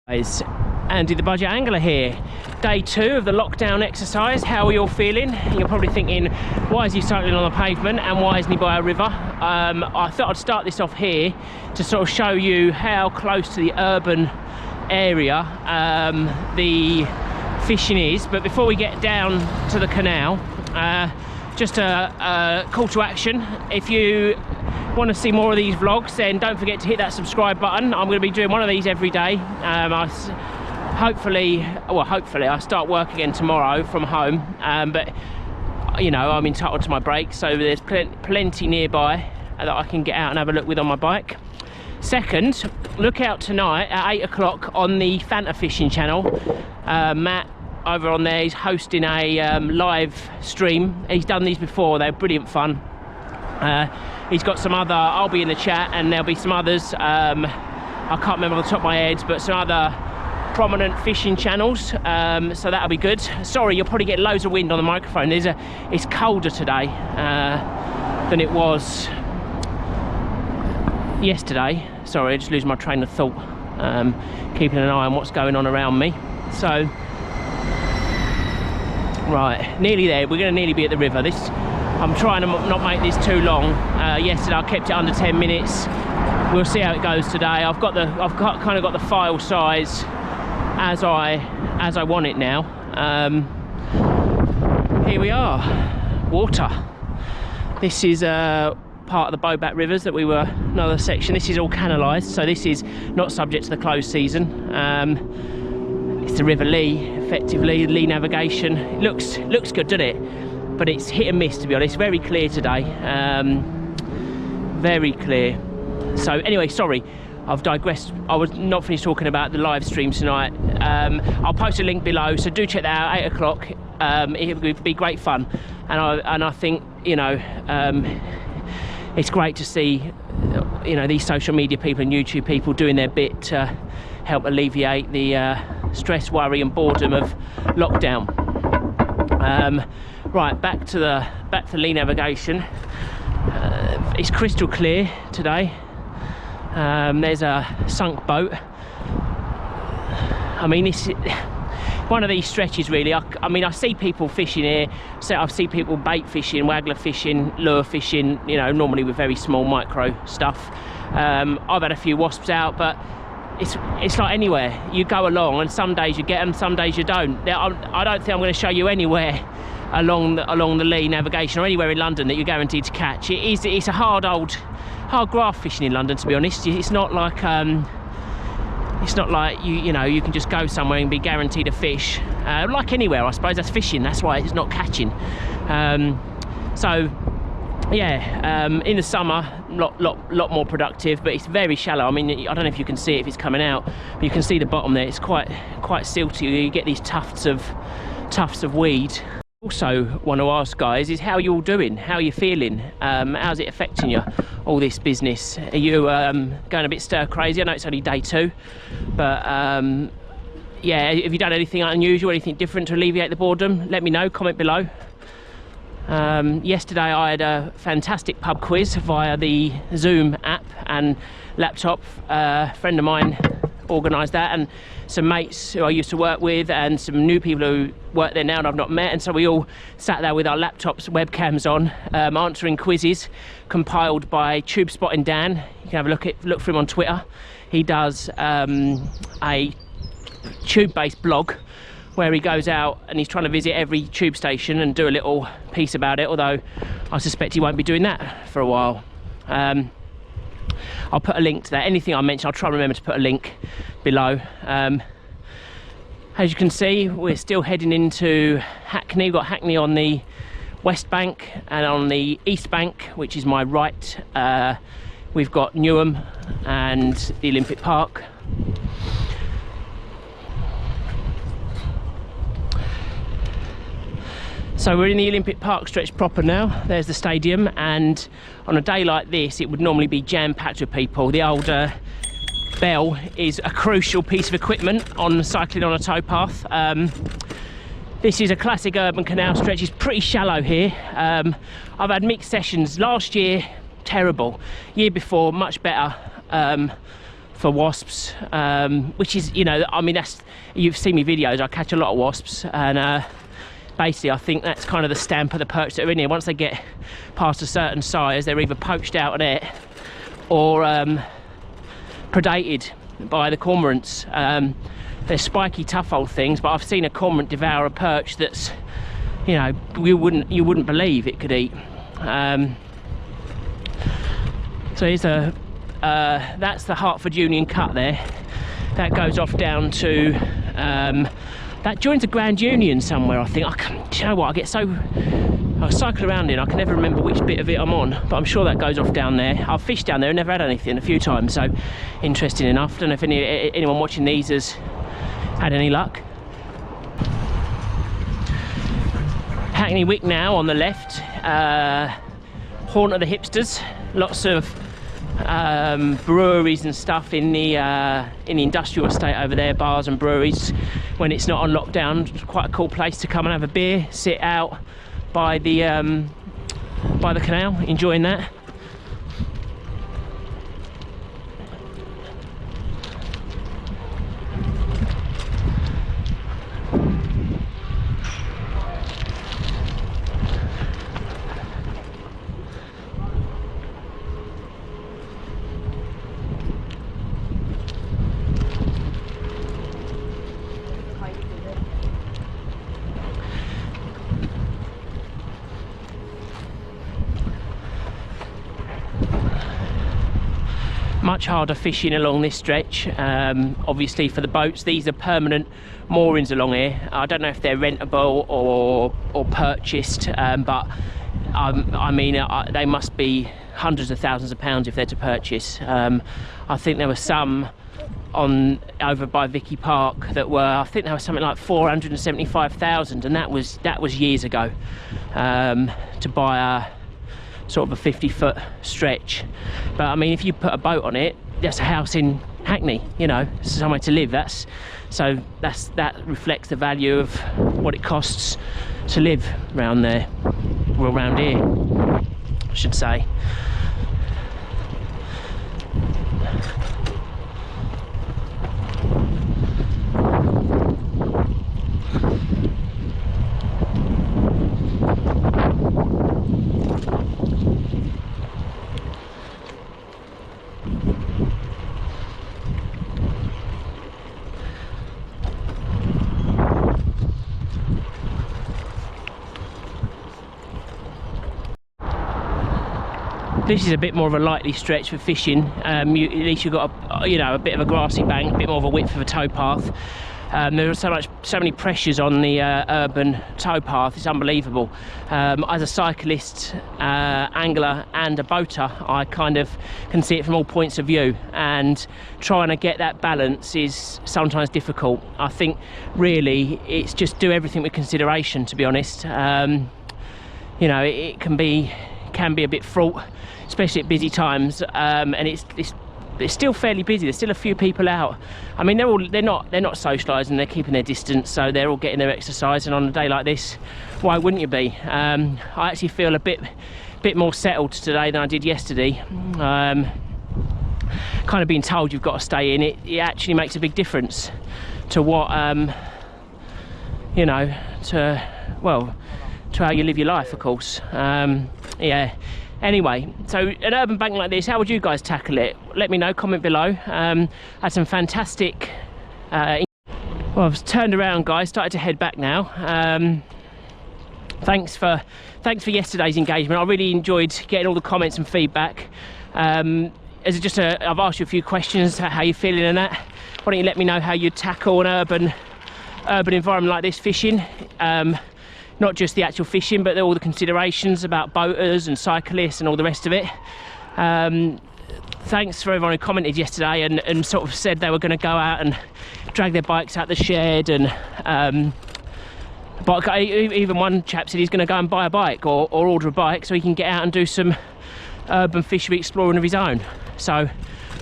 Guys, Andy the Budget Angler here. Day 2 of the lockdown exercise. How are you all feeling? You're probably thinking, why is he cycling on the pavement and why isn't he by a river? I thought I'd start this off here to sort of show you how close to the urban area the fishing is. But before we get down to the canal, just a call to action. If you want to see more of these vlogs, then don't forget to hit that subscribe button. I'm going to be doing one of these every day. Hopefully I start work again tomorrow from home, but you know, I'm entitled to my break, so there's plenty nearby that I can get out and have a look with on my bike. Second, look out tonight at 8 o'clock on the Fanta Fishing channel. Matt over on there is hosting a live stream. He's done these before, they're brilliant fun. He's got some other, I'll be in the chat, and there'll be some others, I can't remember off the top of my head, but some other prominent fishing channels, so that'll be good. Sorry, you'll probably get loads of wind on the microphone. It's colder today than it was yesterday. Sorry, I just lose my train of thought, keeping an eye on what's going on around me. So, right, nearly there. We're going to nearly be at the river. I'm trying to not make this too long. Yesterday I kept it under 10 minutes. We'll see how it goes today. I've kind of got the file size as I want it now. Here we are, water. This is part of the Bowback rivers that we were, another section. This is all canalised, so this is not subject to the closed season. It's the River Lee, effectively, Lee navigation. It looks good, doesn't it? But it's hit and miss, to be honest. Very clear today, very clear. So anyway, sorry, I've digressed. I was not finished talking about the live stream tonight. I'll post a link below, so do check that out. 8 o'clock. It would be great fun, and I think, you know, it's great to see, you know, these social media people and YouTube people doing their bit to help alleviate the stress, worry, and boredom of lockdown. Right, back to Lee navigation. It's crystal clear today. There's a sunk boat. I mean, it's one of these stretches really. I mean, I see people fishing here. So I see people bait fishing, waggler fishing, lure fishing, you know, normally with very small micro stuff. I've had a few wasps out, but it's like anywhere. You go along and some days you get them, some days you don't. I don't think I'm going to show you anywhere along the Lee navigation or anywhere in London that you're guaranteed to catch. It's a hard graft fishing in London, to be honest. It's not like you know, you can just go somewhere and be guaranteed a fish. Like anywhere, I suppose. That's fishing, that's why it's not catching. So yeah, in the summer, lot more productive, but it's very shallow. I mean, I don't know if you can see it if it's coming out, but you can see the bottom there. It's quite silty. You get these tufts of weed. Also want to ask, guys, is how you all doing? How are you feeling? How's it affecting you, all this business? Are you going a bit stir crazy? I know it's only day 2, but yeah, have you done anything unusual, anything different to alleviate the boredom? Let me know, comment below. Yesterday I had a fantastic pub quiz via the Zoom app and laptop. A friend of mine organised that, and some mates who I used to work with and some new people who work there now and I've not met, and so we all sat there with our laptops, webcams on, answering quizzes compiled by Tube Spotting Dan. You can have a look for him on Twitter. He does a tube-based blog where he goes out and he's trying to visit every tube station and do a little piece about it, although I suspect he won't be doing that for a while. I'll put a link to that. Anything I mention, I'll try and remember to put a link below. As you can see, we're still heading into Hackney. We've got Hackney on the west bank, and on the east bank, which is my right, we've got Newham and the Olympic Park. So we're in the Olympic Park stretch proper now. There's the stadium, and on a day like this it would normally be jam-packed with people. The old bell is a crucial piece of equipment on cycling on a towpath. This is a classic urban canal stretch. It's pretty shallow here. I've had mixed sessions. Last year, terrible. Year before, much better. for wasps, which is, you know, I mean, that's, you've seen me videos, I catch a lot of wasps, and basically I think that's kind of the stamp of the perch that are in here. Once they get past a certain size, they're either poached out of it or predated by the cormorants. They're spiky, tough old things, but I've seen a cormorant devour a perch that's, you know, you wouldn't believe it could eat. So here's a that's the Hertford Union Cut there. That goes off down to that joins the Grand Union somewhere, I think. Do you know what? I cycle around in, I can never remember which bit of it I'm on, but I'm sure that goes off down there. I've fished down there and never had anything a few times, so interesting enough. Don't know if anyone watching these has had any luck. Hackney Wick now on the left, haunt of the hipsters. Lots of breweries and stuff in the industrial estate over there, bars and breweries when it's not on lockdown. It's quite a cool place to come and have a beer, sit out by the canal, enjoying that. Much harder fishing along this stretch, obviously for the boats. These are permanent moorings along here. I don't know if they're rentable or purchased, but I mean they must be hundreds of thousands of pounds if they're to purchase. I think there were some over by Vicky Park that were, I think there was something like 475,000, and that was years ago, to buy a sort of a 50-foot stretch. But I mean, if you put a boat on it, that's a house in Hackney, you know, somewhere to live. That reflects the value of what it costs to live around there, or around here, I should say. This is a bit more of a likely stretch for fishing. At least you've got a bit of a grassy bank, a bit more of a width of a towpath. There are so many pressures on the urban towpath. It's unbelievable. As a cyclist, angler, and a boater, I kind of can see it from all points of view, and trying to get that balance is sometimes difficult. I think really it's just do everything with consideration, to be honest. You know, it can be a bit fraught, especially at busy times, and it's still fairly busy. There's still a few people out. I mean, they're not socialising, they're keeping their distance, so they're all getting their exercise. And on a day like this, why wouldn't you be? I actually feel a bit more settled today than I did yesterday. Kind of being told you've got to stay in, it actually makes a big difference to what you know, to how you live your life, of course. Yeah. Anyway, so an urban bank like this, how would you guys tackle it? Let me know, comment below. Had some fantastic well, I've turned around, guys, started to head back now. Thanks for yesterday's engagement. I really enjoyed getting all the comments and feedback. I've asked you a few questions, how you're feeling and that. Why don't you let me know how you tackle an urban environment like this, fishing. Not just the actual fishing, but all the considerations about boaters and cyclists and all the rest of it. Thanks for everyone who commented yesterday and sort of said they were going to go out and drag their bikes out the shed, and but even one chap said he's going to go and buy a bike or order a bike so he can get out and do some urban fishery exploring of his own. So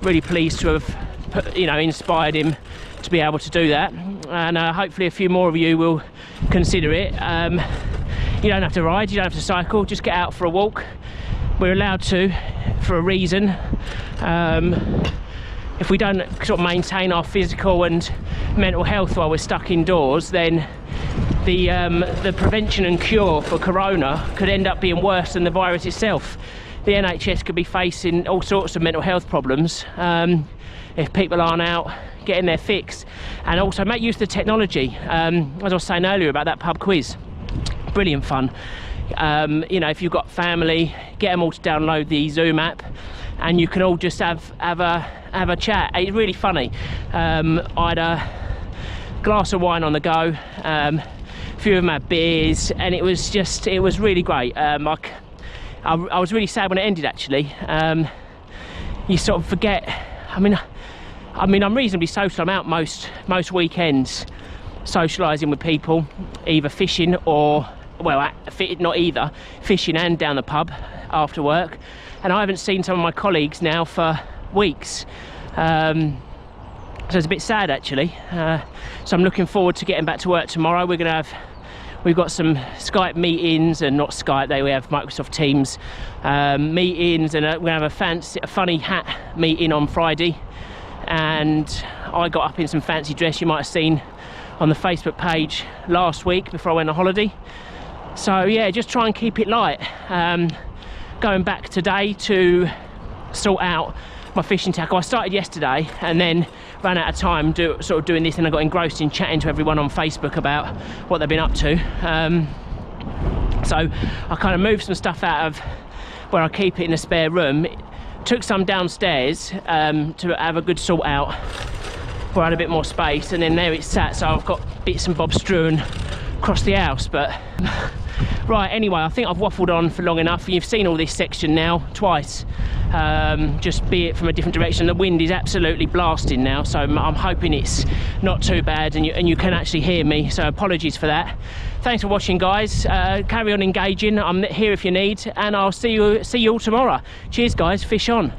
really pleased to have inspired him to be able to do that, and hopefully a few more of you will consider it. You don't have to ride, you don't have to cycle, just get out for a walk. We're allowed to for a reason. if we don't sort of maintain our physical and mental health while we're stuck indoors, then the prevention and cure for corona could end up being worse than the virus itself. The NHS could be facing all sorts of mental health problems if people aren't out getting their fix. And also make use of the technology, as I was saying earlier about that pub quiz. Brilliant fun. You know, if you've got family, get them all to download the Zoom app, and you can all just have a chat. It's really funny. I had a glass of wine on the go, a few of them had beers, and it was really great. I was really sad when it ended, actually. You sort of forget. I mean, I'm reasonably social. I'm out most weekends socialising with people, either fishing or, well, not either, fishing and down the pub after work. And I haven't seen some of my colleagues now for weeks. So it's a bit sad, actually. So I'm looking forward to getting back to work tomorrow. We've got some Skype meetings, and not Skype, we have Microsoft Teams meetings, and we're going to have a funny hat meeting on Friday. And I got up in some fancy dress you might have seen on the Facebook page last week before I went on holiday. So yeah, just try and keep it light. Going back today to sort out my fishing tackle. I started yesterday and then ran out of time sort of doing this, and I got engrossed in chatting to everyone on Facebook about what they've been up to. So I kind of moved some stuff out of where I keep it in a spare room, took some downstairs to have a good sort out where I had a bit more space, and then there it sat. So I've got bits and bobs strewn across the house. But right, anyway, I think I've waffled on for long enough. You've seen all this section now twice, just be it from a different direction. The wind is absolutely blasting now, so I'm hoping it's not too bad and you can actually hear me, so apologies for that. Thanks for watching, guys. Carry on engaging. I'm here if you need, and I'll see you all tomorrow. Cheers, guys. Fish on.